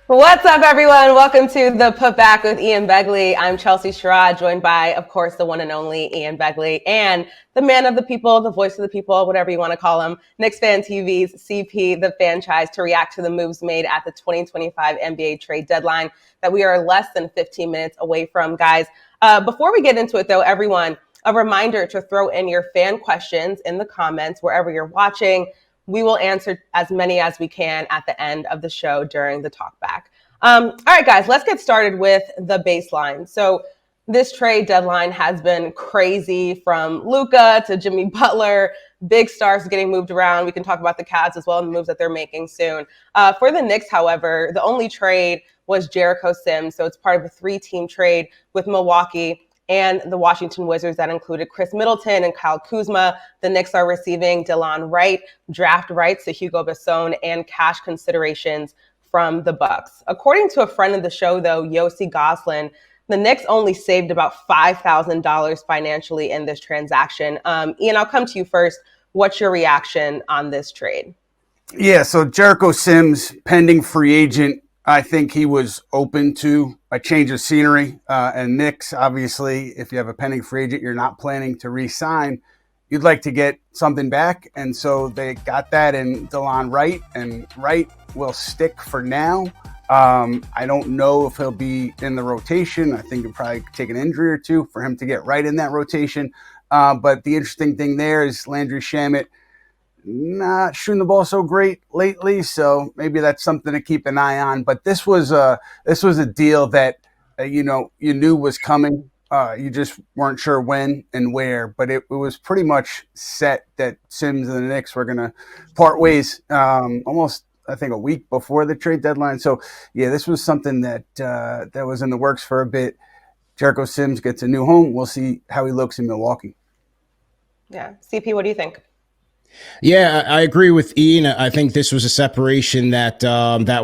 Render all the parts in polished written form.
What's up, everyone? Welcome to the Putback with Ian Begley. I'm Chelsea Sherrod, joined by, of course, the one and only Ian Begley and the man of the people, the voice of the people, whatever you want to call him, Knicks Fan TV's CP, the Fanchise, to react to the moves made at the 2025 NBA Trade Deadline that we are less than 15 minutes away from, guys. Before we get into it, though, everyone, a reminder to throw in your fan questions in the comments wherever you're watching. We will answer as many as we can at the end of the show during the talkback. All right, guys, let's get started with the baseline. So this trade deadline has been crazy, from Luka to Jimmy Butler, big stars getting moved around. We can talk about the Cavs as well and the moves that they're making soon. For the Knicks, however, the only trade was Jericho Sims. So it's part of a 3-team trade with Milwaukee and the Washington Wizards that included Chris Middleton and Kyle Kuzma. The Knicks are receiving Delon Wright, draft rights to Hugo Besson, and cash considerations from the Bucks. According to a friend of the show, though, Yossi Goslin, the Knicks only saved about $5,000 financially in this transaction. Ian, I'll come to you first. What's your reaction on this trade? Yeah, so Jericho Sims, pending free agent. I think he was open to a change of scenery. And Knicks, obviously, if you have a pending free agent, you're not planning to re-sign. You'd like to get something back. And so they got that in Delon Wright. And Wright will stick for now. I don't know if he'll be in the rotation. I think it'll probably take an injury or two for him to get right in that rotation. But the interesting thing there is Landry Shamet not shooting the ball so great lately, so maybe that's something to keep an eye on. But this was a deal that you knew was coming. You just weren't sure when and where, but it was pretty much set that Sims and the Knicks were going to part ways almost, I think, a week before the trade deadline. So yeah, this was something that was in the works for a bit. Jericho Sims gets a new home. We'll see how he looks in Milwaukee. Yeah, CP, what do you think? Yeah, I agree with Ian. I think this was a separation that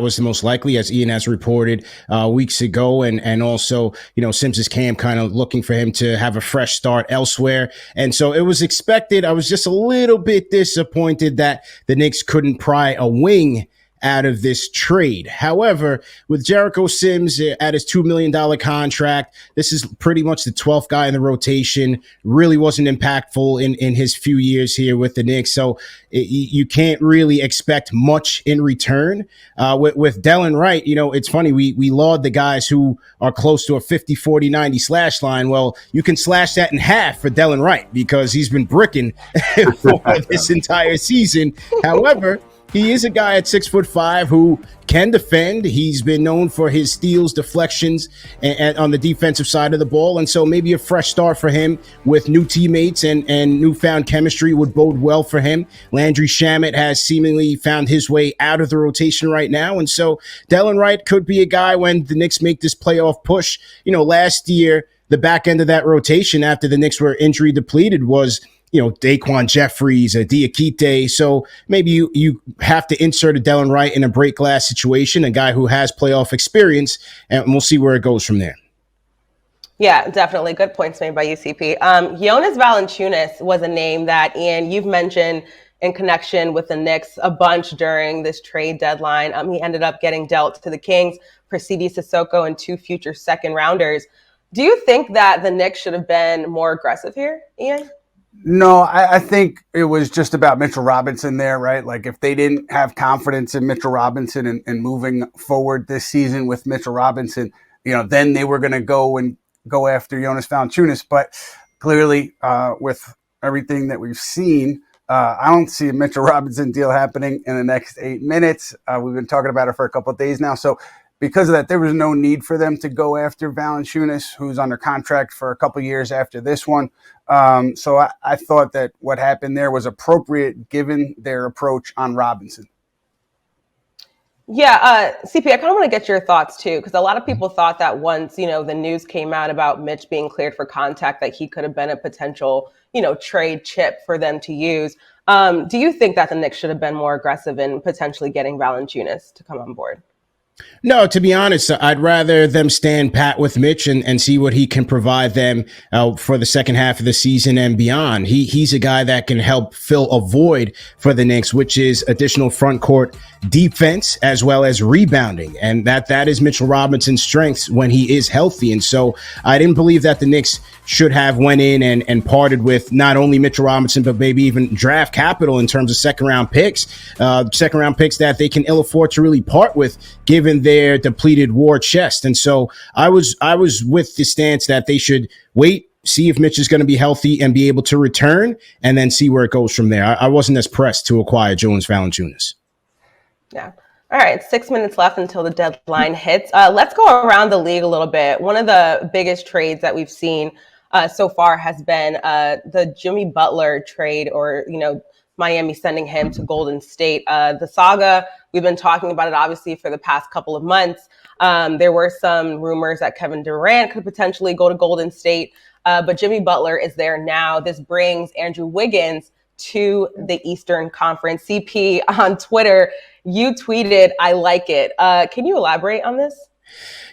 was the most likely, as Ian has reported weeks ago, and also, Sims's camp kind of looking for him to have a fresh start elsewhere, and so it was expected. I was just a little bit disappointed that the Knicks couldn't pry a wing out of this trade. However, with Jericho Sims at his $2 million contract, this is pretty much the 12th guy in the rotation. Really wasn't impactful in his few years here with the Knicks. So you can't really expect much in return. With Delon Wright, it's funny. We laud the guys who are close to a 50, 40, 90 slash line. Well, you can slash that in half for Delon Wright because he's been bricking for this entire season. However, he is a guy at 6'5" who can defend. He's been known for his steals, deflections, and on the defensive side of the ball. And so maybe a fresh start for him with new teammates and newfound chemistry would bode well for him. Landry Shamet has seemingly found his way out of the rotation right now. And so Delon Wright could be a guy when the Knicks make this playoff push. Last year, the back end of that rotation after the Knicks were injury depleted was Daquan Jeffries, Diakite. So maybe you have to insert a Delon Wright in a break glass situation, a guy who has playoff experience, and we'll see where it goes from there. Yeah, definitely. Good points made by UCP. Jonas Valanciunas was a name that, Ian, you've mentioned in connection with the Knicks a bunch during this trade deadline. He ended up getting dealt to the Kings for CD Sissoko and 2 future second rounders. Do you think that the Knicks should have been more aggressive here, Ian? No, I think it was just about Mitchell Robinson there, right? Like if they didn't have confidence in Mitchell Robinson and moving forward this season with Mitchell Robinson, then they were going to go after Jonas Valanciunas. But clearly, with everything that we've seen, I don't see a Mitchell Robinson deal happening in the next 8 minutes. We've been talking about it for a couple of days now. So because of that, there was no need for them to go after Valanciunas, who's under contract for a couple of years after this one. So I thought that what happened there was appropriate given their approach on Robinson. Yeah, CP, I kind of want to get your thoughts too, because a lot of people thought that once, the news came out about Mitch being cleared for contact, that he could have been a potential, trade chip for them to use. Do you think that the Knicks should have been more aggressive in potentially getting Valanciunas to come on board? No, to be honest, I'd rather them stand pat with Mitch and see what he can provide them for the second half of the season and beyond. He's a guy that can help fill a void for the Knicks, which is additional front court defense as well as rebounding. And that is Mitchell Robinson's strengths when he is healthy. And so I didn't believe that the Knicks should have went in and parted with not only Mitchell Robinson, but maybe even draft capital in terms of second round picks that they can ill afford to really part with given their depleted war chest. And so I was with the stance that they should wait, see if Mitch is going to be healthy and be able to return, and then see where it goes from there. I wasn't as pressed to acquire Jonas Valanciunas. Yeah. All right, 6 minutes left until the deadline hits. Let's go around the league a little bit. One of the biggest trades that we've seen so far has been the Jimmy Butler trade, or, Miami sending him to Golden State. The saga, we've been talking about it obviously for the past couple of months. There were some rumors that Kevin Durant could potentially go to Golden State, but Jimmy Butler is there now. This brings Andrew Wiggins to the Eastern Conference. CP, on Twitter, you tweeted, "I like it." Can you elaborate on this?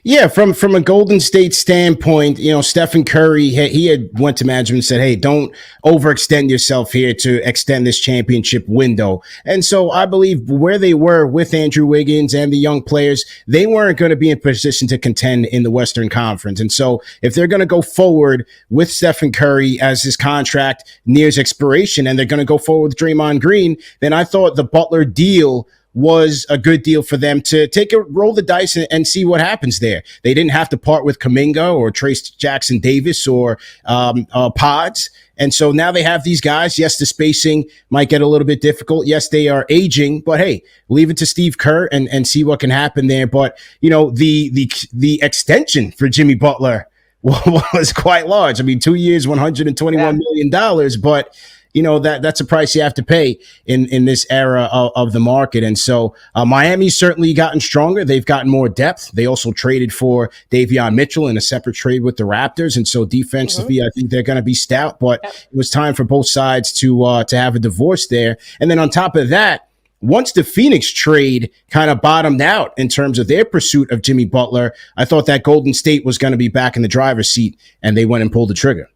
Yeah, from a Golden State standpoint, Stephen Curry, he had went to management and said, hey, don't overextend yourself here to extend this championship window. And so I believe where they were with Andrew Wiggins and the young players, they weren't going to be in position to contend in the Western Conference. And so if they're going to go forward with Stephen Curry as his contract nears expiration and they're going to go forward with Draymond Green, then I thought the Butler deal was a good deal for them to roll the dice and see what happens there. They didn't have to part with Kuminga or Trace Jackson Davis or Pods. And so now they have these guys. Yes, the spacing might get a little bit difficult. Yes, they are aging, but hey, leave it to Steve Kerr and see what can happen there. But, the extension for Jimmy Butler was quite large. I mean, 2 years, $121 million, but that's a price you have to pay in this era of the market. And so Miami's certainly gotten stronger. They've gotten more depth. They also traded for Davion Mitchell in a separate trade with the Raptors. And so defensively, I think they're going to be stout, but it was time for both sides to have a divorce there. And then on top of that, once the Phoenix trade kind of bottomed out in terms of their pursuit of Jimmy Butler, I thought that Golden State was going to be back in the driver's seat, and they went and pulled the trigger.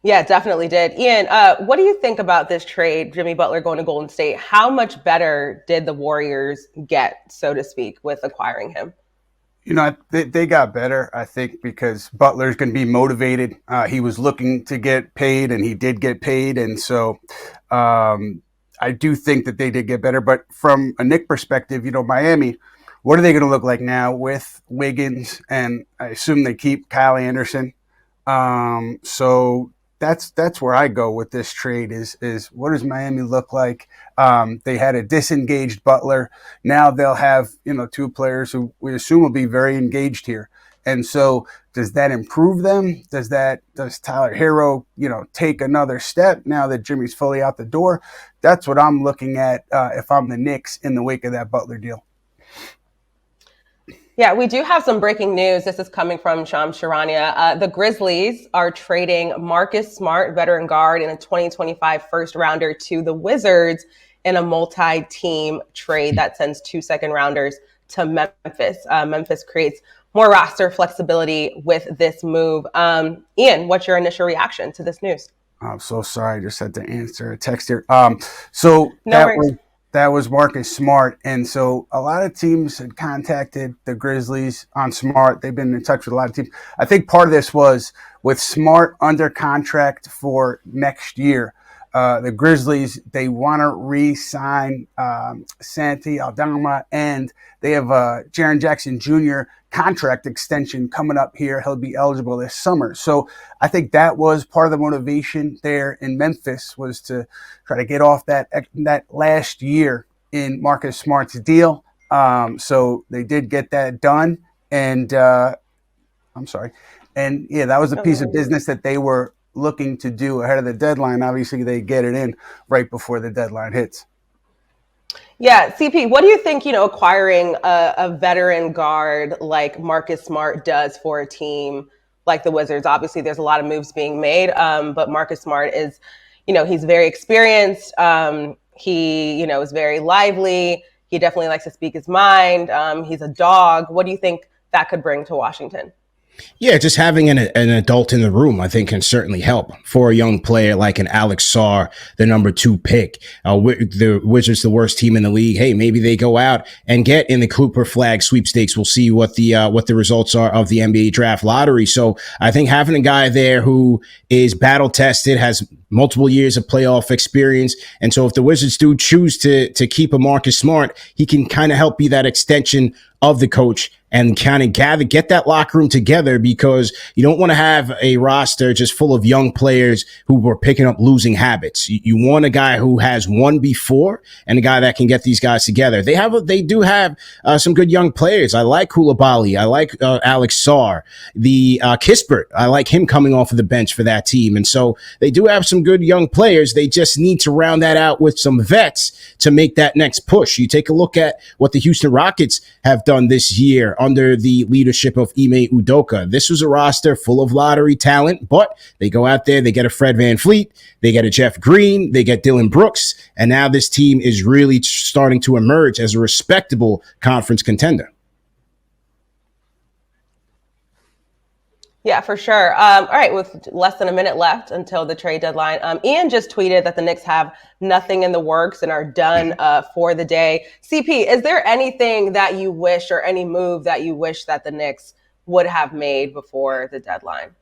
Yeah, definitely did. Ian, what do you think about this trade, Jimmy Butler going to Golden State? How much better did the Warriors get, so to speak, with acquiring him? They got better, I think, because Butler's going to be motivated. He was looking to get paid, and he did get paid. And so I do think that they did get better. But from a Knick perspective, Miami, what are they going to look like now with Wiggins? And I assume they keep Kyle Anderson. So that's where I go with this trade is what does Miami look like? They had a disengaged Butler. Now they'll have, two players who we assume will be very engaged here. And so does that improve them? Does Tyler Hero, take another step now that Jimmy's fully out the door? That's what I'm looking at if I'm the Knicks in the wake of that Butler deal. Yeah, we do have some breaking news. This is coming from Shams Charania. The Grizzlies are trading Marcus Smart, veteran guard, in a 2025 first rounder to the Wizards in a multi-team trade that sends 2 second rounders to Memphis. Memphis creates more roster flexibility with this move. Ian, what's your initial reaction to this news? I'm so sorry. I just had to answer a text here. That was Marcus Smart. And so a lot of teams had contacted the Grizzlies on Smart. They've been in touch with a lot of teams. I think part of this was with Smart under contract for next year. The Grizzlies, they want to re-sign Santi Aldama, and they have Jaren Jackson Jr. contract extension coming up here. He'll be eligible this summer. So I think that was part of the motivation there in Memphis, was to try to get off that last year in Marcus Smart's deal. So they did get that done. And I'm sorry. And yeah, that was a piece of business that they were looking to do ahead of the deadline. Obviously, they get it in right before the deadline hits. Yeah, CP, what do you think, acquiring a veteran guard like Marcus Smart does for a team like the Wizards? Obviously, there's a lot of moves being made, but Marcus Smart is, he's very experienced. He, is very lively. He definitely likes to speak his mind. He's a dog. What do you think that could bring to Washington? Yeah, just having an adult in the room, I think, can certainly help for a young player like an Alex Sarr, the number 2 pick. The Wizards, the worst team in the league. Hey, maybe they go out and get in the Cooper Flag sweepstakes. We'll see what the results are of the NBA draft lottery. So I think having a guy there who is battle tested, has multiple years of playoff experience, and so if the Wizards do choose to keep a Marcus Smart, he can kind of help be that extension of the coach and kind of get that locker room together, because you don't want to have a roster just full of young players who were picking up losing habits. You want a guy who has won before and a guy that can get these guys together. They do have some good young players. I like Koulibaly. I like Alex Sarr. The Kispert, I like him coming off of the bench for that team. And so they do have some good young players. They just need to round that out with some vets to make that next push. You take a look at what the Houston Rockets have done this year under the leadership of Ime Udoka. This was a roster full of lottery talent, but they go out there, they get a Fred VanVleet, they get a Jeff Green, they get Dylan Brooks, and now this team is really starting to emerge as a respectable conference contender. Yeah, for sure. All right, with less than a minute left until the trade deadline, Ian just tweeted that the Knicks have nothing in the works and are done for the day. CP, is there anything that you wish, or any move that you wish that the Knicks would have made before the deadline?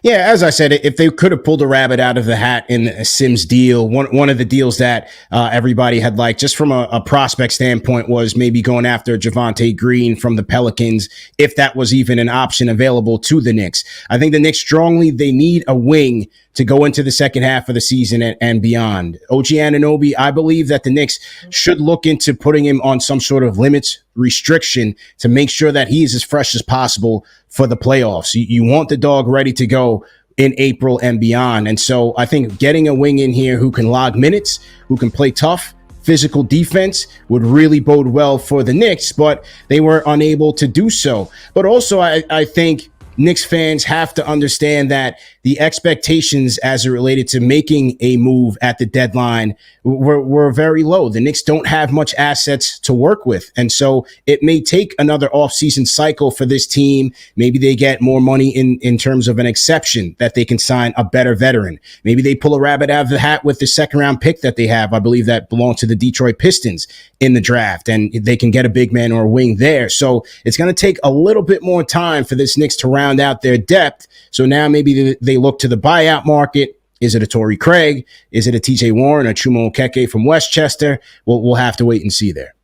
Yeah, as I said, if they could have pulled a rabbit out of the hat in a Sims deal, one of the deals that everybody had liked, just from a prospect standpoint, was maybe going after Javonte Green from the Pelicans, if that was even an option available to the Knicks. I think the Knicks they need a wing to go into the second half of the season and beyond. OG Anunoby, I believe that the Knicks should look into putting him on some sort of limits restriction to make sure that he is as fresh as possible for the playoffs. You want the dog ready to go in April and beyond. And so I think getting a wing in here who can log minutes, who can play tough, physical defense would really bode well for the Knicks, but they were unable to do so. But also I think Knicks fans have to understand that the expectations as it related to making a move at the deadline were very low. The Knicks don't have much assets to work with. And so it may take another offseason cycle for this team. Maybe they get more money in terms of an exception that they can sign a better veteran. Maybe they pull a rabbit out of the hat with the second round pick that they have. I believe that belongs to the Detroit Pistons in the draft, and they can get a big man or a wing there. So it's going to take a little bit more time for this Knicks to round out their depth. So now maybe they look to the buyout market. Is it a Torrey Craig? Is it a TJ Warren, a Chuma Okeke from Westchester? We'll have to wait and see there.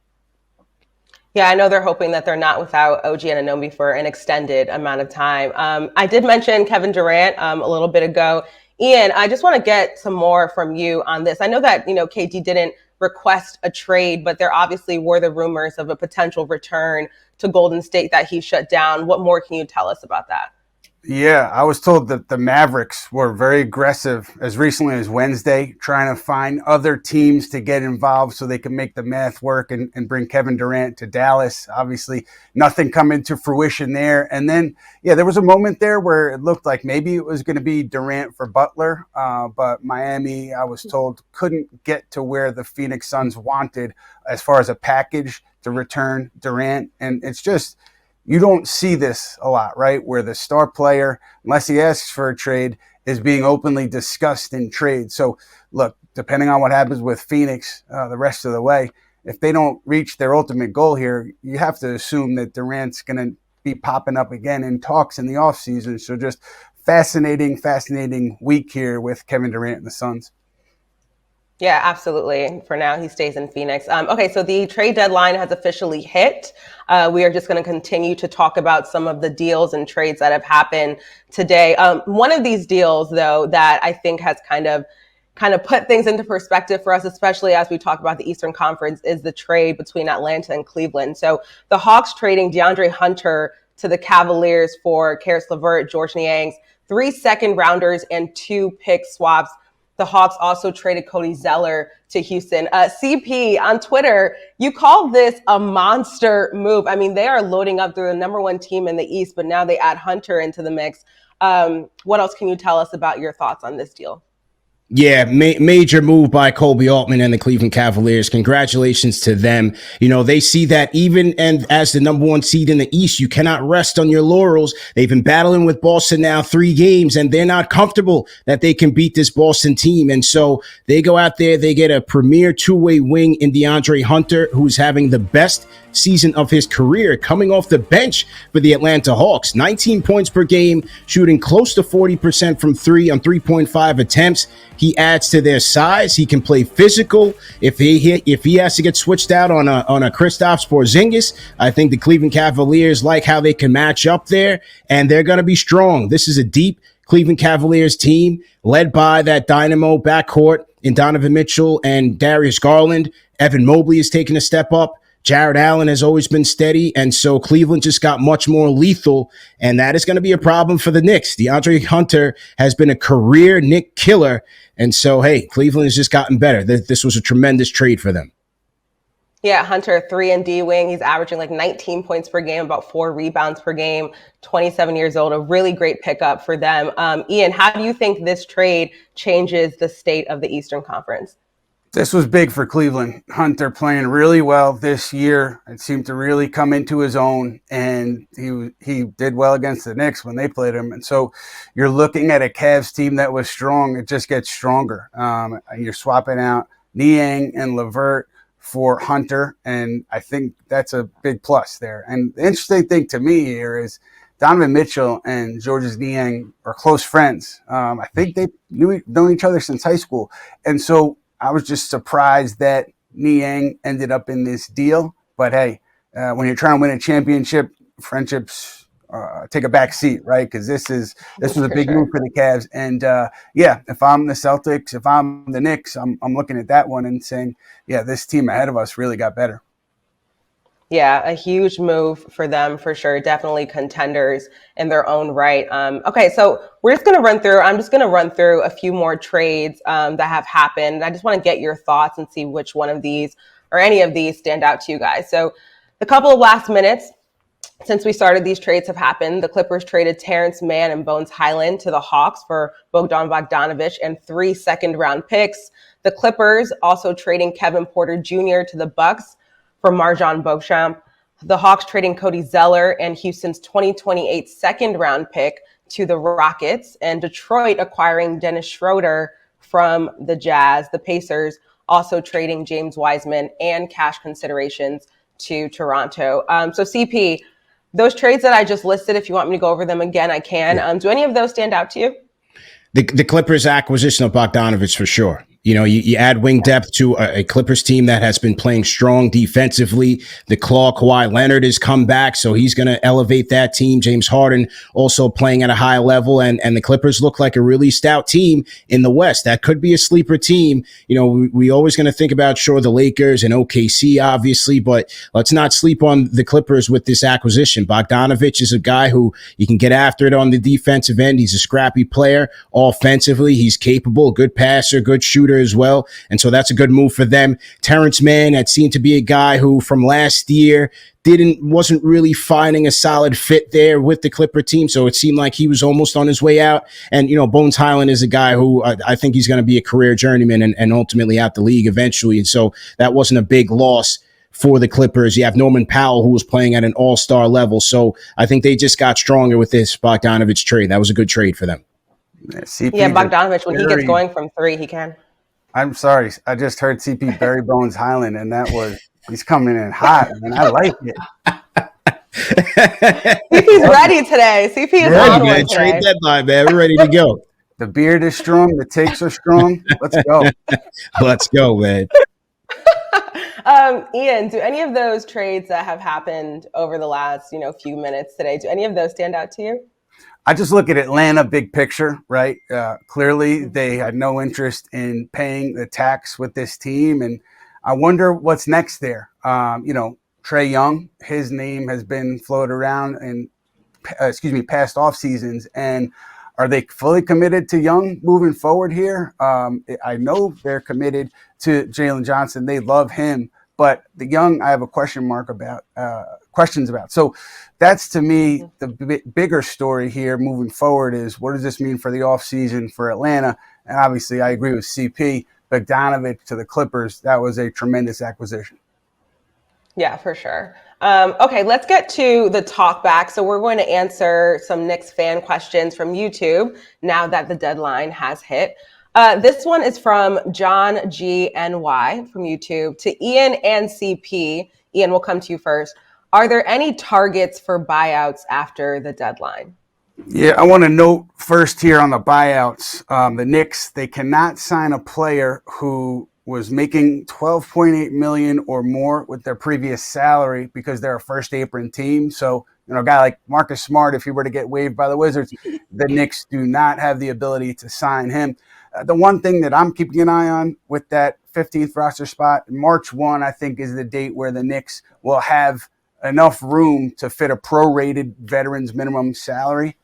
Yeah, I know they're hoping that they're not without OG Anunoby for an extended amount of time. I did mention Kevin Durant a little bit ago. Ian, I just want to get some more from you on this. I know that, KD didn't request a trade, but there obviously were the rumors of a potential return to Golden State that he shut down. What more can you tell us about that? Yeah, I was told that the Mavericks were very aggressive as recently as Wednesday, trying to find other teams to get involved so they can make the math work and bring Kevin Durant to Dallas. Obviously, nothing coming to fruition there. And then, there was a moment there where it looked like maybe it was going to be Durant for Butler, but Miami, I was told, couldn't get to where the Phoenix Suns wanted as far as a package to return Durant. And it's just, you don't see this a lot, right? Where the star player, unless he asks for a trade, is being openly discussed in trade. So look, depending on what happens with Phoenix the rest of the way, if they don't reach their ultimate goal here, you have to assume that Durant's going to be popping up again in talks in the offseason. So just fascinating week here with Kevin Durant and the Suns. Yeah, absolutely. For now, he stays in Phoenix. Okay, so the trade deadline has officially hit. We are just going to continue to talk about some of the deals and trades that have happened today. One of these deals, though, that I think has kind of put things into perspective for us, especially as we talk about the Eastern Conference, is the trade between Atlanta and Cleveland. So the Hawks trading DeAndre Hunter to the Cavaliers for Karis LeVert, George Niang's 3 second-rounders and 2 pick swaps. The Hawks also traded Cody Zeller to Houston. CP, on Twitter, you call this a monster move. I mean, they are loading up. They're the number 1 team in the East, but now they add Hunter into the mix. What else can you tell us about your thoughts on this deal? Yeah, major move by Kobe Altman and the Cleveland Cavaliers. Congratulations to them. You know, they see that even and as the number one seed in the East, you cannot rest on your laurels. They've been battling with Boston now 3 games, and they're not comfortable that they can beat this Boston team. And so they go out there, they get a premier two-way wing in DeAndre Hunter, who's having the best season of his career, coming off the bench for the Atlanta Hawks. 19 points per game, shooting close to 40% from 3 on 3.5 attempts. He adds to their size. He can play physical. If he has to get switched out on a Kristaps Porzingis, I think the Cleveland Cavaliers like how they can match up there, and they're going to be strong. This is a deep Cleveland Cavaliers team led by that dynamo backcourt in Donovan Mitchell and Darius Garland. Evan Mobley is taking a step up. Jared Allen has always been steady, and so Cleveland just got much more lethal, and that is going to be a problem for the Knicks. DeAndre Hunter has been a career Knick killer, and so, hey, Cleveland has just gotten better. This was a tremendous trade for them. Yeah, Hunter, 3-and-D wing. He's averaging like 19 points per game, about 4 rebounds per game, 27 years old, a really great pickup for them. Ian, how do you think this trade changes the state of the Eastern Conference? This was big for Cleveland. Hunter playing really well this year. It seemed to really come into his own, and he did well against the Knicks when they played him. And so you're looking at a Cavs team that was strong. It just gets stronger. You're swapping out Niang and LeVert for Hunter, and I think that's a big plus there. And the interesting thing to me here is Donovan Mitchell and Georges Niang are close friends. I think they've known each other since high school. And so I was just surprised that Niang ended up in this deal. But hey, when you're trying to win a championship, friendships take a back seat, right? Because this was a big move for the Cavs. And if I'm the Celtics, if I'm the Knicks, I'm looking at that one and saying, yeah, this team ahead of us really got better. Yeah, a huge move for them for sure. Definitely contenders in their own right. Okay, so I'm just going to run through a few more trades that have happened. I just want to get your thoughts and see which one of these or any of these stand out to you guys. So a couple of last minutes since we started, these trades have happened. The Clippers traded Terrence Mann and Bones Highland to the Hawks for Bogdan Bogdanovic and 3 second-round picks. The Clippers also trading Kevin Porter Jr. to the Bucks for Marjon Beauchamp. The Hawks trading Cody Zeller and Houston's 2028 second-round pick to the Rockets, and Detroit acquiring Dennis Schroeder from the Jazz. The Pacers also trading James Wiseman and cash considerations to Toronto. So CP, those trades that I just listed, if you want me to go over them again, I can. Do any of those stand out to you? The Clippers acquisition of Bogdanovic for sure. You know, you add wing depth to a Clippers team that has been playing strong defensively. The claw Kawhi Leonard has come back, so he's going to elevate that team. James Harden also playing at a high level, and the Clippers look like a really stout team in the West. That could be a sleeper team. You know, we always going to think about, sure, the Lakers and OKC, obviously, but let's not sleep on the Clippers with this acquisition. Bogdanovic is a guy who you can get after it on the defensive end. He's a scrappy player. Offensively, he's capable, good passer, good shooter as well. And so that's a good move for them. Terrence Mann, that seemed to be a guy who from last year wasn't really finding a solid fit there with the Clipper team. So it seemed like he was almost on his way out. And, you know, Bones Highland is a guy who I think he's going to be a career journeyman and ultimately out the league eventually. And so that wasn't a big loss for the Clippers. You have Norman Powell, who was playing at an all-star level. So I think they just got stronger with this Bogdanovic trade. That was a good trade for them. Yeah, Bogdanovic, when he gets going from 3, he can. I'm sorry. I just heard CP Barry Bones Highland, and he's coming in hot, and I like it. CP's ready today. CP is on one today. Trade deadline, man. We're ready to go. The beard is strong. The takes are strong. Let's go. Let's go, man. Ian, do any of those trades that have happened over the last, few minutes today, do any of those stand out to you? I just look at Atlanta big picture, right? Clearly, they had no interest in paying the tax with this team. And I wonder what's next there. Trae Young, his name has been floated around in, past off seasons. And are they fully committed to Young moving forward here? I know they're committed to Jalen Johnson. They love him. But the Young, I have a questions about. So that's, to me, the bigger story here moving forward is, what does this mean for the offseason for Atlanta? And obviously, I agree with CP. Bogdanovich to the Clippers, that was a tremendous acquisition. Yeah, for sure. Okay, let's get to the talk back. So we're going to answer some Knicks fan questions from YouTube now that the deadline has hit. This one is from John GNY from YouTube to Ian and CP. Ian, we'll come to you first. Are there any targets for buyouts after the deadline? Yeah, I want to note first here on the buyouts, the Knicks, they cannot sign a player who was making $12.8 million or more with their previous salary because they're a first apron team. So, a guy like Marcus Smart, if he were to get waived by the Wizards, the Knicks do not have the ability to sign him. The one thing that I'm keeping an eye on with that 15th roster spot, March 1, I think, is the date where the Knicks will have enough room to fit a prorated veterans minimum salary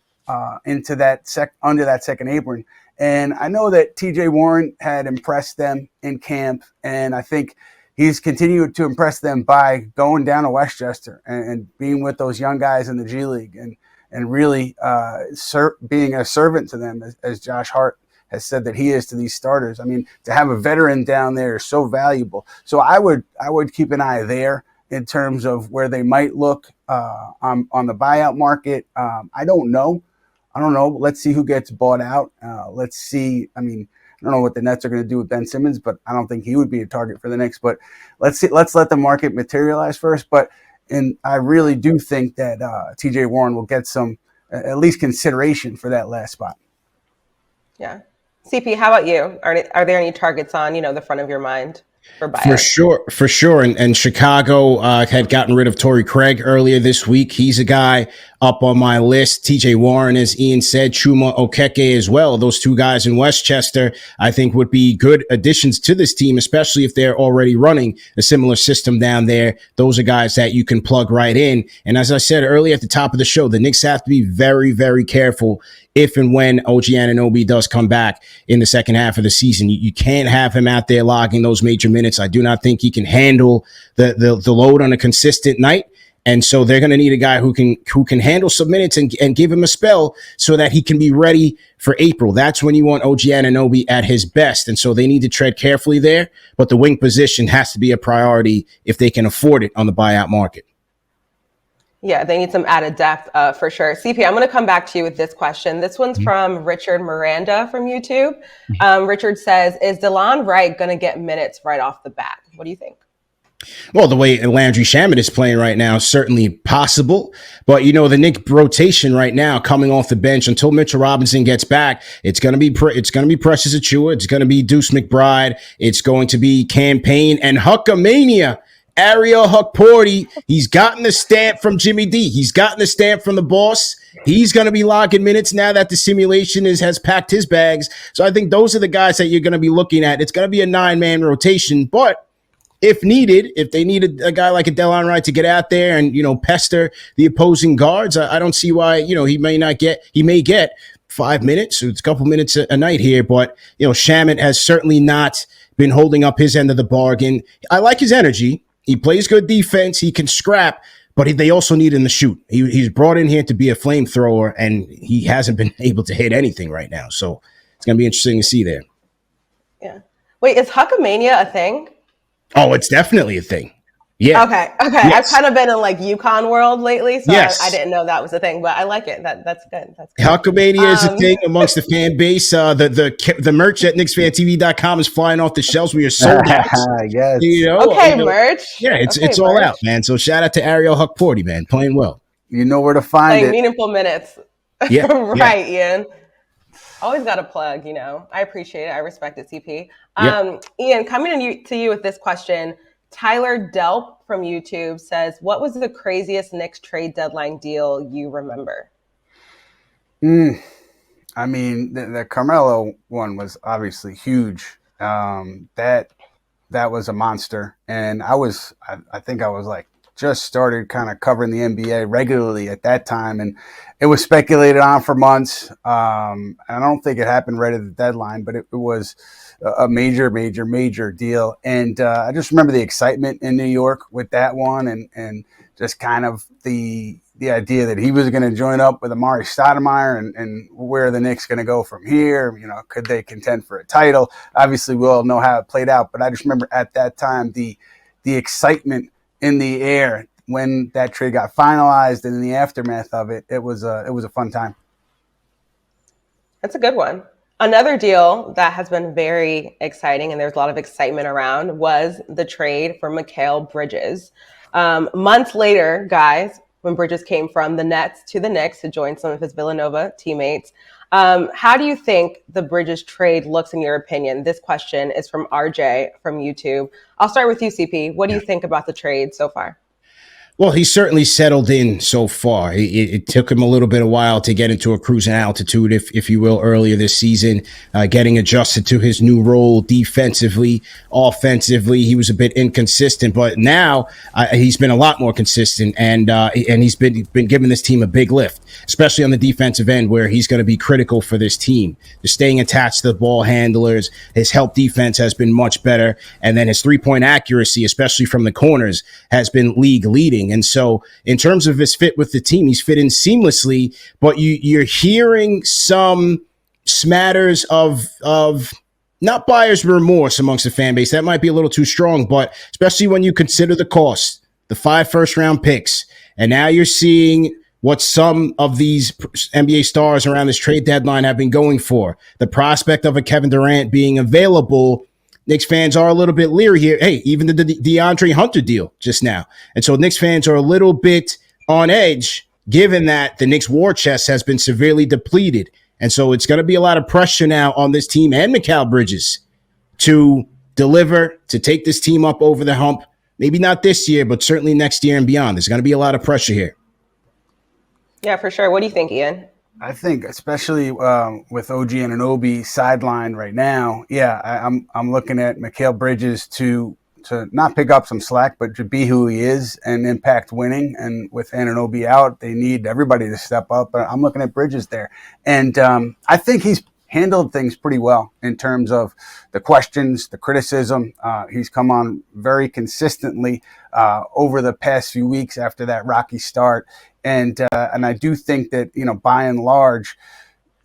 into that under that second apron. And I know that TJ Warren had impressed them in camp, and I think he's continued to impress them by going down to Westchester and being with those young guys in the G League and really being a servant to them, as Josh Hart has said that he is to these starters. I mean, to have a veteran down there is so valuable. So I would keep an eye there in terms of where they might look on the buyout market. I don't know. Let's see who gets bought out. Let's see. I mean, I don't know what the Nets are going to do with Ben Simmons, but I don't think he would be a target for the Knicks. But let's see. Let's let the market materialize first. And I really do think that TJ Warren will get some at least consideration for that last spot. Yeah. CP, how about you? Are there any targets on, the front of your mind for buyout? For sure. And Chicago had gotten rid of Torrey Craig earlier this week. He's a guy up on my list. TJ Warren, as Ian said, Chuma Okeke as well. Those two guys in Westchester, I think, would be good additions to this team, especially if they're already running a similar system down there. Those are guys that you can plug right in. And as I said earlier at the top of the show, the Knicks have to be very, very careful if and when OG Anunoby does come back in the second half of the season. You can't have him out there logging those major minutes. I do not think he can handle the load on a consistent night. And so they're going to need a guy who can handle some minutes and give him a spell so that he can be ready for April. That's when you want OG Anunoby at his best. And so they need to tread carefully there. But the wing position has to be a priority if they can afford it on the buyout market. Yeah, they need some added depth for sure. CP, I'm going to come back to you with this question. This one's from Richard Miranda from YouTube. Richard says, is DeLon Wright going to get minutes right off the bat? What do you think? Well, the way Landry Shamet is playing right now, certainly possible. But, the Knicks rotation right now coming off the bench until Mitchell Robinson gets back, it's going to be Precious Achiuwa. It's going to be Deuce McBride. It's going to be Campaign and Huckamania. Ariel Huckporty, he's gotten the stamp from Jimmy D. He's gotten the stamp from the boss. He's going to be logging minutes now that the simulation has packed his bags. So I think those are the guys that you're going to be looking at. It's going to be a 9-man rotation, but if needed, if they needed a guy like a DeLon Wright to get out there and, pester the opposing guards, I don't see why, he may get 5 minutes. So it's a couple minutes a night here, but, Shamet has certainly not been holding up his end of the bargain. I like his energy. He plays good defense. He can scrap, but they also need him to shoot. He's brought in here to be a flamethrower, and he hasn't been able to hit anything right now. So it's going to be interesting to see there. Yeah. Wait, is Huckamania a thing? Oh, it's definitely a thing. Yeah. Okay. Yes. I've kind of been in UConn world lately, so yes. I didn't know that was a thing, but I like it. That's good. Huckamania is a thing amongst the fan base. The merch at KnicksFanTV.com is flying off the shelves. We are sold out. Yes. Merch. Yeah, it's all out, man. So shout out to Ariel Huckporty, man, playing well. You know where to find it. Meaningful minutes. Yeah. Right, yeah. Ian. Always got a plug, I appreciate it. I respect it, CP. Ian, coming to you with this question. Tyler Delp from YouTube says, what was the craziest Knicks trade deadline deal you remember? I mean, the Carmelo one was obviously huge. That was a monster. And I think I was just started kind of covering the NBA regularly at that time. And it was speculated on for months. I don't think it happened right at the deadline, but it was a major, major, major deal. And I just remember the excitement in New York with that one and just kind of the the idea that he was going to join up with Amari Stoudemire and where are the Knicks going to go from here? Could they contend for a title? Obviously, we all know how it played out, but I just remember at that time the excitement in the air when that trade got finalized and in the aftermath of it. It was a fun time. That's a good one. Another deal that has been very exciting and there's a lot of excitement around was the trade for Mikal Bridges. Months later, guys, when Bridges came from the Nets to the Knicks to join some of his Villanova teammates. How do you think the Bridges trade looks in your opinion? This question is from RJ from YouTube. I'll start with you, CP. What do you think about the trade so far? Well, he's certainly settled in so far. It took him a little bit of while to get into a cruising altitude, if you will, earlier this season, getting adjusted to his new role defensively, offensively. He was a bit inconsistent, but now he's been a lot more consistent, and he's been giving this team a big lift, especially on the defensive end, where he's going to be critical for this team. Just staying attached to the ball handlers, his help defense has been much better, and then his three-point accuracy, especially from the corners, has been league leading. And so in terms of his fit with the team, he's fit in seamlessly, but you're hearing some smatters of not buyer's remorse amongst the fan base. That might be a little too strong, but especially when you consider the cost, the 5 first-round picks, and now you're seeing what some of these NBA stars around this trade deadline have been going for. The prospect of a Kevin Durant being available, Knicks fans are a little bit leery here. Hey, even the DeAndre Hunter deal just now. And so Knicks fans are a little bit on edge, given that the Knicks war chest has been severely depleted. And so it's going to be a lot of pressure now on this team and Mikal Bridges to deliver, to take this team up over the hump. Maybe not this year, but certainly next year and beyond. There's going to be a lot of pressure here. Yeah, for sure. What do you think, Ian? I think, especially with OG Anunoby sidelined right now, I'm looking at Mikal Bridges to not pick up some slack, but to be who he is and impact winning. And with Anunoby out, they need everybody to step up. But I'm looking at Bridges there, and I think he's handled things pretty well in terms of the questions, the criticism. He's come on very consistently over the past few weeks after that rocky start. And I do think that, by and large,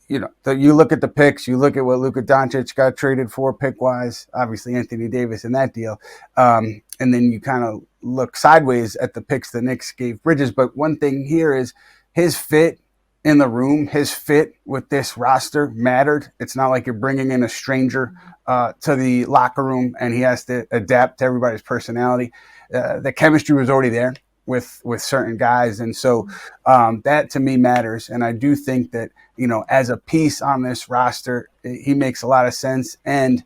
you look at the picks, you look at what Luka Doncic got traded for pick-wise, obviously Anthony Davis in that deal, and then you kind of look sideways at the picks the Knicks gave Bridges. But one thing here is his fit in the room, his fit with this roster mattered. It's not like you're bringing in a stranger to the locker room and he has to adapt to everybody's personality. The chemistry was already there with certain guys. And so that to me matters. And I do think that, as a piece on this roster, he makes a lot of sense. And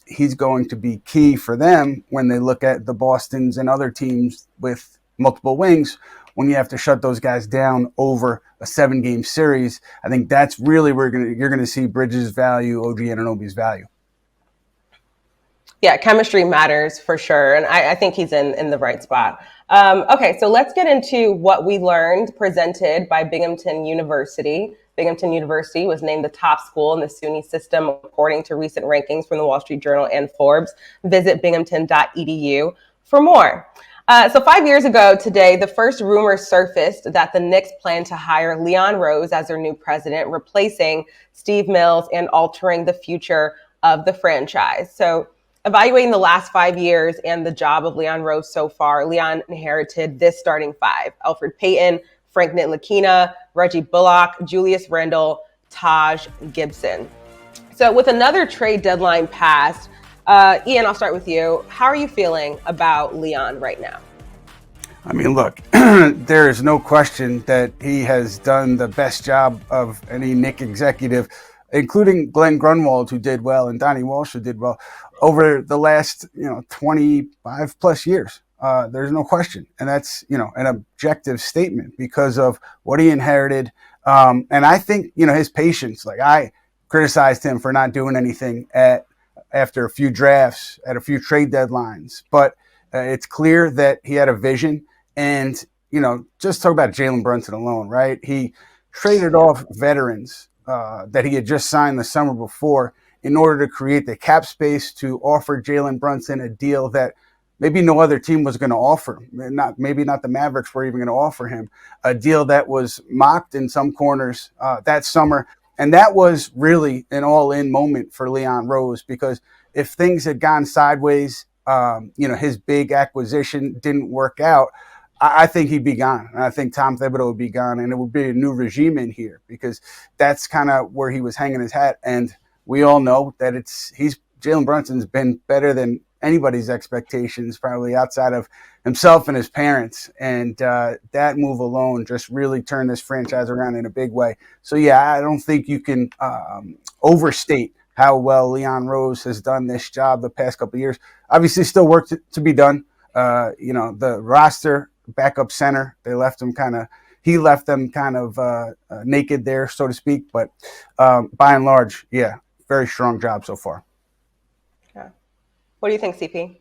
he's going to be key for them when they look at the Bostons and other teams with multiple wings. When you have to shut those guys down over a 7-game series, I think that's really where you're going to see Bridges' value, OG Anunoby's value. Yeah, chemistry matters for sure. And I think he's in the right spot. Okay, so let's get into what we learned presented by Binghamton University. Binghamton University was named the top school in the SUNY system, according to recent rankings from the Wall Street Journal and Forbes. Visit binghamton.edu for more. So 5 years ago today, the first rumor surfaced that the Knicks plan to hire Leon Rose as their new president, replacing Steve Mills and altering the future of the franchise. So evaluating the last 5 years and the job of Leon Rose so far, Leon inherited this starting five: Elfrid Payton, Frank Ntilikina, Reggie Bullock, Julius Randle, Taj Gibson. So with another trade deadline passed, Ian, I'll start with you. How are you feeling about Leon right now? I mean, look, there is no question that he has done the best job of any Knick executive, including Glenn Grunwald, who did well, and Donnie Walsh, who did well, over the last 25 plus years. There's no question. And that's, an objective statement because of what he inherited. And I think, his patience, like I criticized him for not doing anything after a few drafts, at a few trade deadlines. But it's clear that he had a vision. And, just talk about Jalen Brunson alone, right? He traded off veterans that he had just signed the summer before in order to create the cap space to offer Jalen Brunson a deal that maybe no other team was going to offer him. Maybe not the Mavericks were even going to offer him a deal that was mocked in some corners that summer. And that was really an all-in moment for Leon Rose, because if things had gone sideways, his big acquisition didn't work out, I think he'd be gone. And I think Tom Thibodeau would be gone, and it would be a new regime in here, because that's kind of where he was hanging his hat. And we all know that Jalen Brunson's been better than anybody's expectations, probably outside of himself and his parents. And that move alone just really turned this franchise around in a big way. So, yeah, I don't think you can overstate how well Leon Rose has done this job the past couple of years. Obviously, still work to be done. The roster, backup center, he left them kind of naked there, so to speak. But by and large, yeah, very strong job so far. Yeah. What do you think, CP?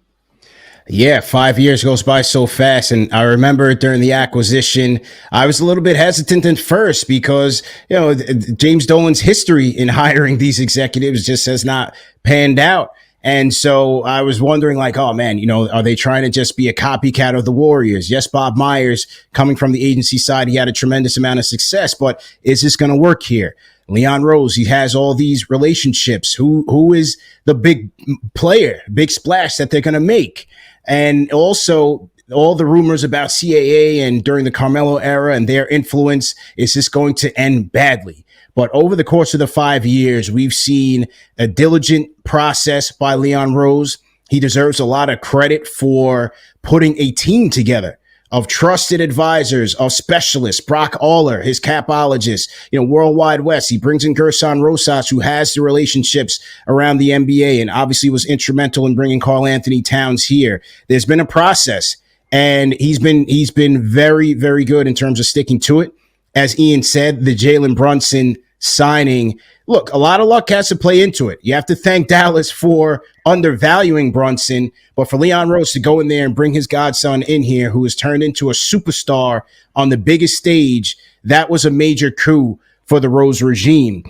Yeah, 5 years goes by so fast. And I remember during the acquisition, I was a little bit hesitant at first because, James Dolan's history in hiring these executives just has not panned out. And so I was wondering, like, oh, man, are they trying to just be a copycat of the Warriors? Yes, Bob Myers, coming from the agency side, he had a tremendous amount of success. But is this going to work here? Leon Rose, he has all these relationships. Who is the big player, big splash that they're going to make? And also all the rumors about CAA and during the Carmelo era and their influence, is this going to end badly? But over the course of the 5 years, we've seen a diligent process by Leon Rose. He deserves a lot of credit for putting a team together of trusted advisors, of specialists. Brock Aller, his capologist, Worldwide West. He brings in Gerson Rosas, who has the relationships around the NBA and obviously was instrumental in bringing Karl Anthony Towns here. There's been a process, and he's been very, very good in terms of sticking to it. As Ian said, the Jalen Brunson signing, look, a lot of luck has to play into it. You have to thank Dallas for undervaluing Brunson, but for Leon Rose to go in there and bring his godson in here, who has turned into a superstar on the biggest stage, that was a major coup for the Rose regime.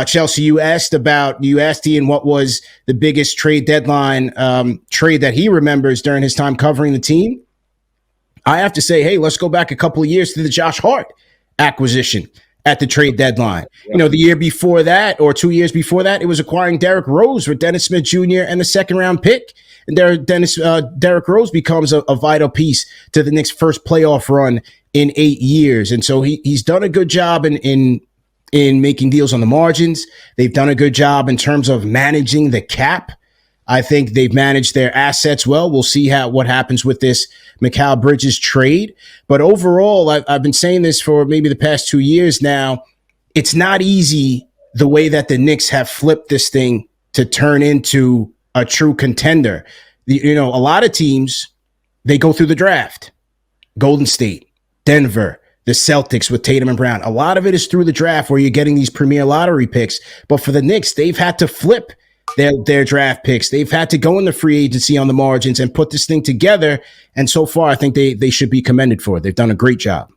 Chelsea, you asked Ian what was the biggest trade deadline trade that he remembers during his time covering the team. I have to say, hey, let's go back a couple of years to the Josh Hart acquisition at the trade deadline. The year before that, or 2 years before that, it was acquiring Derrick Rose with Dennis Smith Jr. and the second round pick. And Derrick Rose becomes a vital piece to the Knicks' first playoff run in 8 years. And so he's done a good job in making deals on the margins. They've done a good job in terms of managing the cap. I think they've managed their assets well. We'll see what happens with this Mikal Bridges trade. But overall, I've been saying this for maybe the past 2 years now. It's not easy the way that the Knicks have flipped this thing to turn into a true contender. A lot of teams, they go through the draft. Golden State, Denver, the Celtics with Tatum and Brown. A lot of it is through the draft where you're getting these premier lottery picks. But for the Knicks, they've had to flip their draft picks. They've had to go in the free agency on the margins and put this thing together. And so far, I think they should be commended for it. They've done a great job.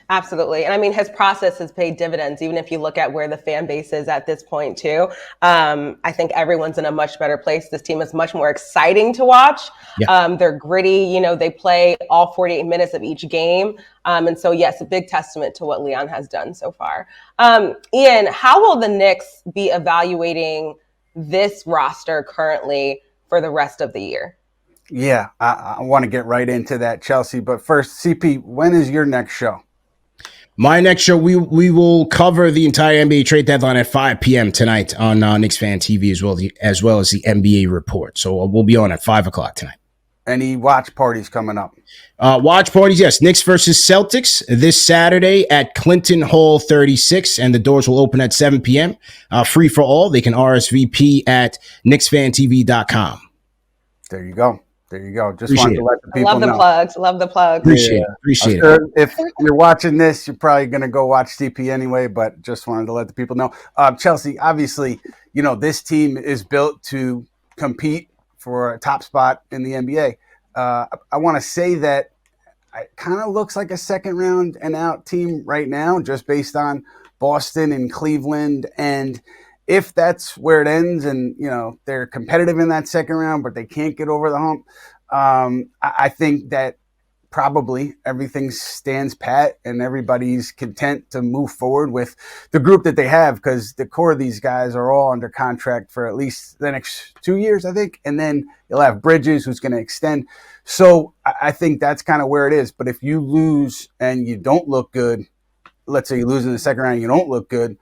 Absolutely. And I mean, his process has paid dividends, even if you look at where the fan base is at this point, too. I think everyone's in a much better place. This team is much more exciting to watch. Yeah. They're gritty. They play all 48 minutes of each game. And so, yes, a big testament to what Leon has done so far. Ian, how will the Knicks be evaluating this roster currently for the rest of the year? Yeah, I want to get right into that, Chelsea. But first, CP, when is your next show? My next show, we will cover the entire NBA trade deadline at 5 p.m. tonight on Knicks Fan TV as well as the NBA Report. So we'll be on at 5 o'clock tonight. Any watch parties coming up? Watch parties, yes. Knicks versus Celtics this Saturday at Clinton Hall 36, and the doors will open at 7 p.m. Free for all. They can RSVP at KnicksFanTV.com. There you go. Just wanted to let the people know. Love the plugs. Appreciate it. Sure if you're watching this, you're probably going to go watch CP anyway, but just wanted to let the people know. Chelsea, obviously, this team is built to compete for a top spot in the NBA. I want to say that it kind of looks like a second round and out team right now, just based on Boston and Cleveland and if that's where it ends and, they're competitive in that second round, but they can't get over the hump, I think that probably everything stands pat and everybody's content to move forward with the group that they have, because the core of these guys are all under contract for at least the next 2 years, I think. And then you'll have Bridges, who's going to extend. So I think that's kind of where it is. But if you lose and you don't look good, let's say you lose in the second round and you don't look good,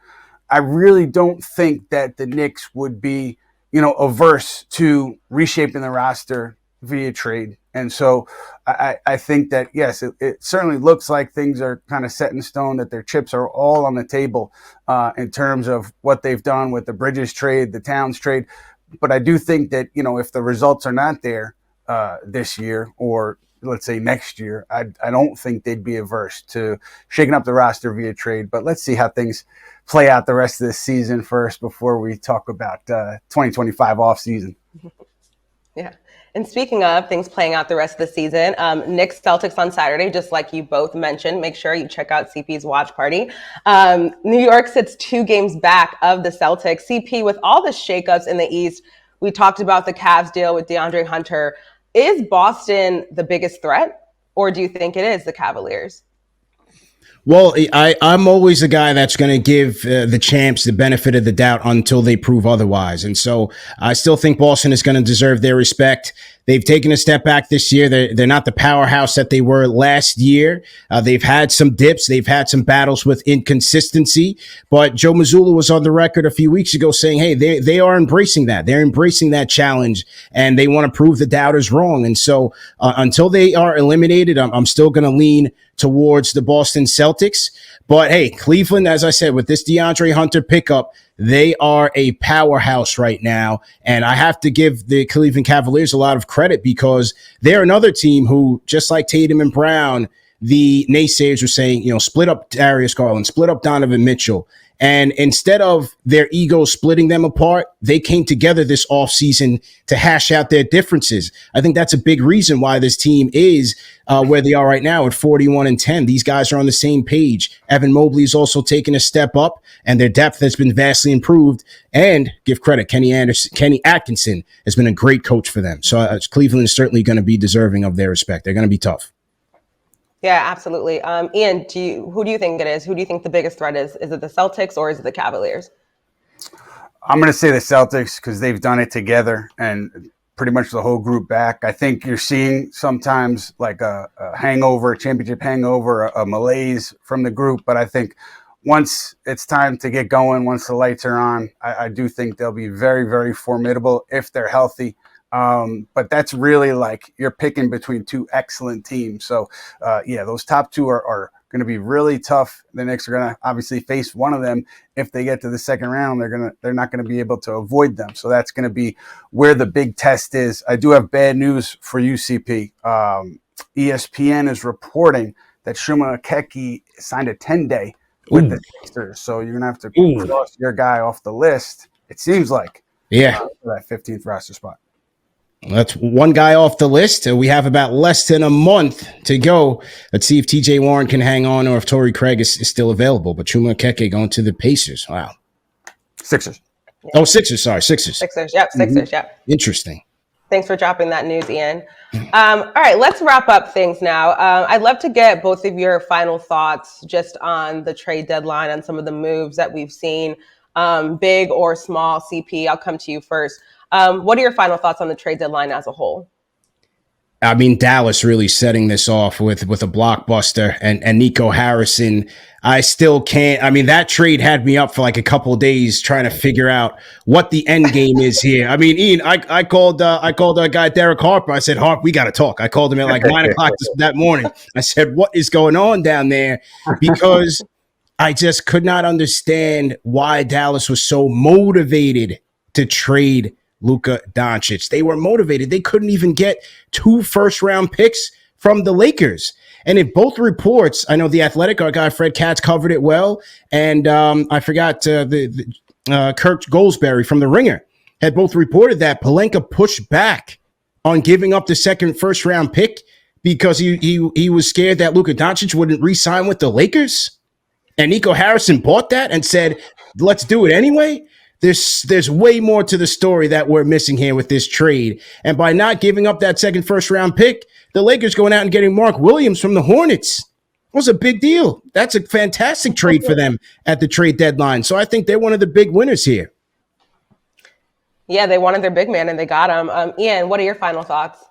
I really don't think that the Knicks would be, averse to reshaping the roster via trade. And so I think that, yes, it certainly looks like things are kind of set in stone, that their chips are all on the table in terms of what they've done with the Bridges trade, the Towns trade. But I do think that, if the results are not there this year, or let's say next year, I don't think they'd be averse to shaking up the roster via trade. But let's see how things play out the rest of this season first before we talk about 2025 offseason. Yeah. And speaking of things playing out the rest of the season, Knicks Celtics on Saturday, just like you both mentioned. Make sure you check out CP's watch party. New York sits 2 games back of the Celtics. CP, with all the shakeups in the East, we talked about the Cavs deal with DeAndre Hunter. Is Boston the biggest threat, or do you think it is the Cavaliers? Well, I'm always a guy that's going to give the champs the benefit of the doubt until they prove otherwise. And so I still think Boston is going to deserve their respect. They've taken a step back this year. They're not the powerhouse that they were last year. They've had some dips. They've had some battles with inconsistency. But Joe Mazzulla was on the record a few weeks ago saying, hey, they are embracing that. They're embracing that challenge, and they want to prove the doubters wrong. And so until they are eliminated, I'm still going to lean towards the Boston Celtics. But hey, Cleveland, as I said, with this DeAndre Hunter pickup, they are a powerhouse right now. And I have to give the Cleveland Cavaliers a lot of credit, because they're another team who, just like Tatum and Brown, the naysayers were saying, split up Darius Garland, split up Donovan Mitchell. And instead of their egos splitting them apart, they came together this offseason to hash out their differences. I think that's a big reason why this team is where they are right now at 41-10. These guys are on the same page. Evan Mobley is also taking a step up, and their depth has been vastly improved. And give credit, Kenny Atkinson has been a great coach for them. So Cleveland is certainly going to be deserving of their respect. They're going to be tough. Yeah, absolutely. Ian, who do you think it is? Who do you think the biggest threat is? Is it the Celtics or is it the Cavaliers? I'm going to say the Celtics, because they've done it together and pretty much the whole group back. I think you're seeing sometimes like a hangover, a championship hangover, a malaise from the group. But I think once it's time to get going, once the lights are on, I do think they'll be very, very formidable if they're healthy. But that's really like you're picking between 2 excellent teams. So, those top 2 are going to be really tough. The Knicks are going to obviously face one of them. If they get to the second round, they're not going to be able to avoid them. So that's going to be where the big test is. I do have bad news for UCP. ESPN is reporting that Shuma Keki signed a 10-day with the Sixers. So you're going to have to cross your guy off the list, it seems like, for that 15th roster spot. That's one guy off the list. We have about less than a month to go. Let's see if TJ Warren can hang on, or if Torrey Craig is still available. But Chuma Okeke going to the Pacers. Wow. Sixers. Yeah. Oh, Sixers. Sorry, Sixers. Sixers. Yep. Sixers. Yep. Interesting. Thanks for dropping that news, Ian. All right, let's wrap up things now. I'd love to get both of your final thoughts just on the trade deadline, on some of the moves that we've seen, big or small. CP, I'll come to you first. What are your final thoughts on the trade deadline as a whole? I mean, Dallas really setting this off with a blockbuster, and Nico Harrison. I still can't. I mean, that trade had me up for like a couple of days trying to figure out what the end game is here. I mean, Ian, I called our guy Derek Harper. I said, Harp, we got to talk. I called him at like 9:00 that morning. I said, what is going on down there? Because I just could not understand why Dallas was so motivated to trade Luka Doncic. They were motivated. They couldn't even get 2 first-round picks from the Lakers. And in both reports, I know the Athletic, our guy Fred Katz covered it well, and I forgot the Kirk Goldsberry from The Ringer had both reported that Pelinka pushed back on giving up the second first-round pick because he was scared that Luka Doncic wouldn't re-sign with the Lakers. And Nico Harrison bought that and said, let's do it anyway. There's way more to the story that we're missing here with this trade. And by not giving up that second first round pick, the Lakers going out and getting Mark Williams from the Hornets was a big deal. That's a fantastic trade for them at the trade deadline. So I think they're one of the big winners here. Yeah, they wanted their big man and they got him. Ian, what are your final thoughts?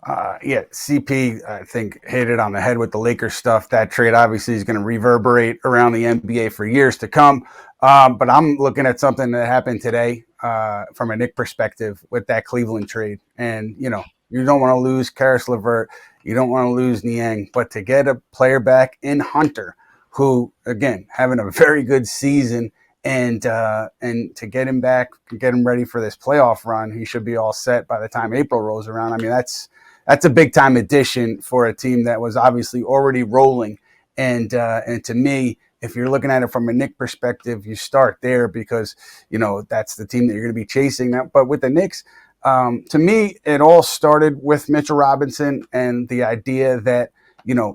CP, I think, hit it on the head with the Lakers stuff. That trade obviously is going to reverberate around the NBA for years to come. But I'm looking at something that happened today from a Knicks perspective with that Cleveland trade. And, you don't want to lose Karis LeVert. You don't want to lose Niang. But to get a player back in Hunter, who, again, having a very good season, and to get him back, get him ready for this playoff run, he should be all set by the time April rolls around. I mean, that's a big time addition for a team that was obviously already rolling. And to me, if you're looking at it from a Knicks perspective, you start there because, that's the team that you're going to be chasing. But with the Knicks, to me, it all started with Mitchell Robinson and the idea that,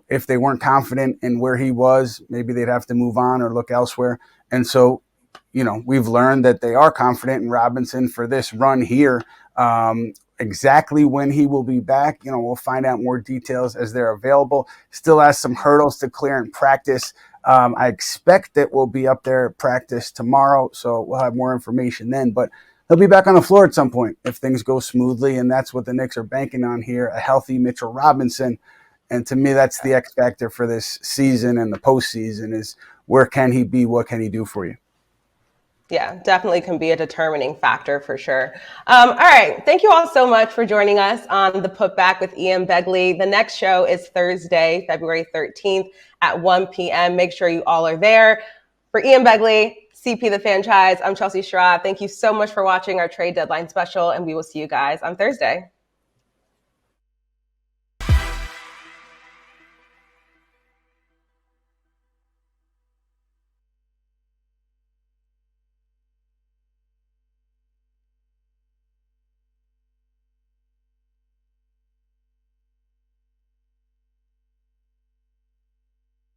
if they weren't confident in where he was, maybe they'd have to move on or look elsewhere. And so, we've learned that they are confident in Robinson for this run here. Exactly when he will be back, we'll find out more details as they're available. Still has some hurdles to clear in practice. I expect that we'll be up there at practice tomorrow, so we'll have more information then. But he'll be back on the floor at some point if things go smoothly, and that's what the Knicks are banking on here, a healthy Mitchell Robinson. And to me, that's the X factor for this season and the postseason is where can he be, what can he do for you? Yeah, definitely can be a determining factor for sure. All right. Thank you all so much for joining us on the Putback with Ian Begley. The next show is Thursday, February 13th at 1 p.m. Make sure you all are there. For Ian Begley, CP the Fanchise, I'm Chelsea Sherrod. Thank you so much for watching our trade deadline special, and we will see you guys on Thursday.